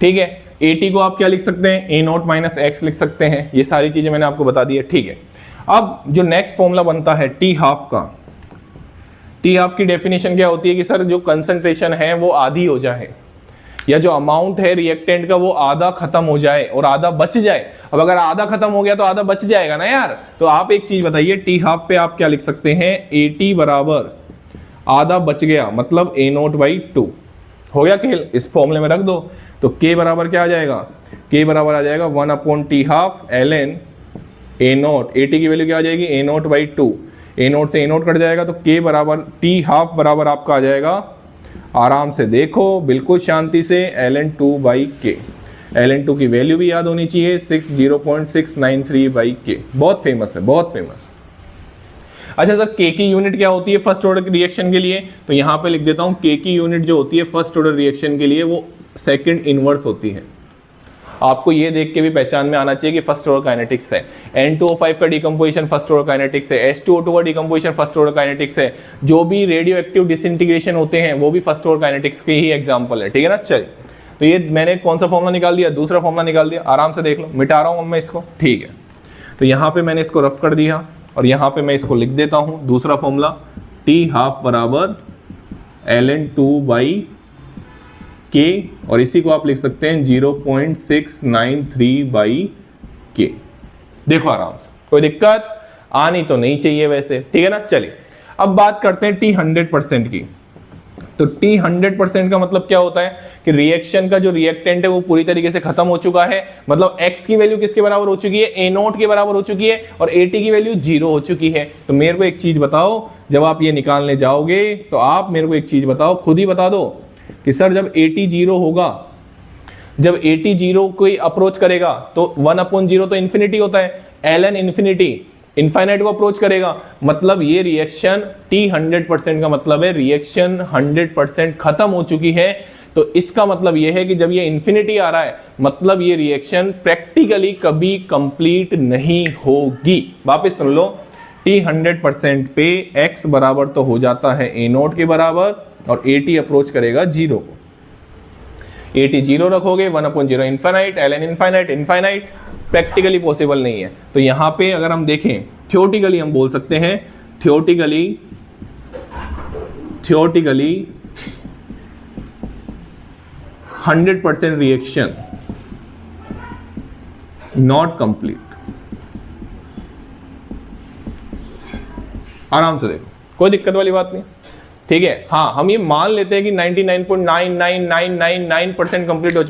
ठीक है। AT को आप क्या लिख सकते हैं, A नॉट माइनस एक्स लिख सकते हैं। ये सारी चीजें मैंने आपको बता दी है, ठीक है। अब जो नेक्स्ट फॉर्मूला बनता है T हाफ का, T हाफ की डेफिनेशन क्या होती है कि सर जो कंसंट्रेशन है वो आधी हो जाए, या जो अमाउंट है रिएक्टेंट का वो आधा खत्म हो जाए और आधा बच जाए। अब अगर आधा खत्म हो गया तो आधा बच जाएगा ना यार। तो आप एक चीज बताइए, टी हाफ पे आप क्या लिख सकते हैं, AT बराबर आधा बच गया मतलब A नोट बाई 2 हो गया खेल, इस फॉर्मूले में रख दो। तो K बराबर क्या आ जाएगा, K बराबर आ जाएगा 1 upon T half ln A note, AT की वैल्यू क्या आ जाएगी A note by 2, A note से A नोट कट जाएगा तो K बराबर टी हाफ बराबर आपका आ जाएगा, आराम से देखो बिल्कुल शांति से, ln 2 बाई के। ln 2 की वैल्यू भी याद होनी चाहिए 0.693 बाई के। बहुत फेमस है, बहुत फेमस। अच्छा सर के की यूनिट क्या होती है फर्स्ट ऑर्डर रिएक्शन के लिए, तो यहां पे लिख देता हूं के की यूनिट जो होती है फर्स्ट ऑर्डर रिएक्शन के लिए वो सेकंड इनवर्स होती है। आपको ये देख के भी पहचान में आना चाहिए कि फर्स्ट ऑर्डर काइनेटिक्स है। N2O5 का डिकम्पोजिशन फर्स्ट ऑर्डर काइनेटिक्स है, H2O2 का डिकम्पोजिशन फर्स्ट ऑर्डर काइनेटिक्स है, जो भी रेडियो एक्टिव डिसइंटीग्रेशन होते हैं वो भी फर्स्ट ऑर्डर काइनेटिक्स के ही एग्जांपल है, ठीक है ना। चलिए, तो ये मैंने कौन सा फॉर्मूला निकाल दिया, दूसरा फॉर्मूला निकाल दिया, आराम से देख लो, मिटा रहा हूं मैं इसको, ठीक है। तो यहाँ पे मैंने इसको रफ कर दिया और यहाँ पे मैं इसको लिख देता हूँ दूसरा फॉर्मूला, टी हाफ बराबर ln 2 बाई के, और इसी को आप लिख सकते हैं 0.693 बाई के। देखो आराम से, कोई दिक्कत आनी तो नहीं चाहिए वैसे, ठीक है ना। चलिए अब बात करते हैं T 100% की। तो T 100% का मतलब क्या होता है कि रिएक्शन का जो रिएक्टेंट है वो पूरी तरीके से खत्म हो चुका है, मतलब x की वैल्यू किसके बराबर हो चुकी है, A नोट के बराबर हो चुकी है, और AT की वैल्यू 0 हो चुकी है। तो मेरे को एक चीज बताओ, जब आप ये निकालने जाओगे तो आप मेरे को एक चीज बताओ, खुद ही बता दो कि सर जब AT 0 होगा, जब AT 0 कोई अप्रोच करेगा तो 1/0 तो इंफिनिटी होता है, ln इंफिनिटी इनफाइनाइट को अप्रोच करेगा, मतलब ये रिएक्शन T 100% का मतलब है रिएक्शन 100% खत्म हो चुकी है। तो इसका मतलब ये है कि जब ये इंफिनिटी आ रहा है मतलब ये रिएक्शन प्रैक्टिकली कभी कंप्लीट नहीं होगी। वापस सुन लो, T 100% पे x बराबर तो हो जाता है A नोट के बराबर और AT अप्रोच करेगा 0 को। AT 0 रखोगे 1/0 infinite, ln infinite infinite, practically possible नहीं है। तो यहां पे अगर हम देखें थियोरेटिकली हम बोल सकते हैं, थियोरेटिकली 100% रिएक्शन नॉट कंप्लीट। आराम से देखो, कोई दिक्कत वाली बात नहीं, ठीक है। हाँ, हम ये मान लेते हैं कि 99.99999% कंप्लीट हो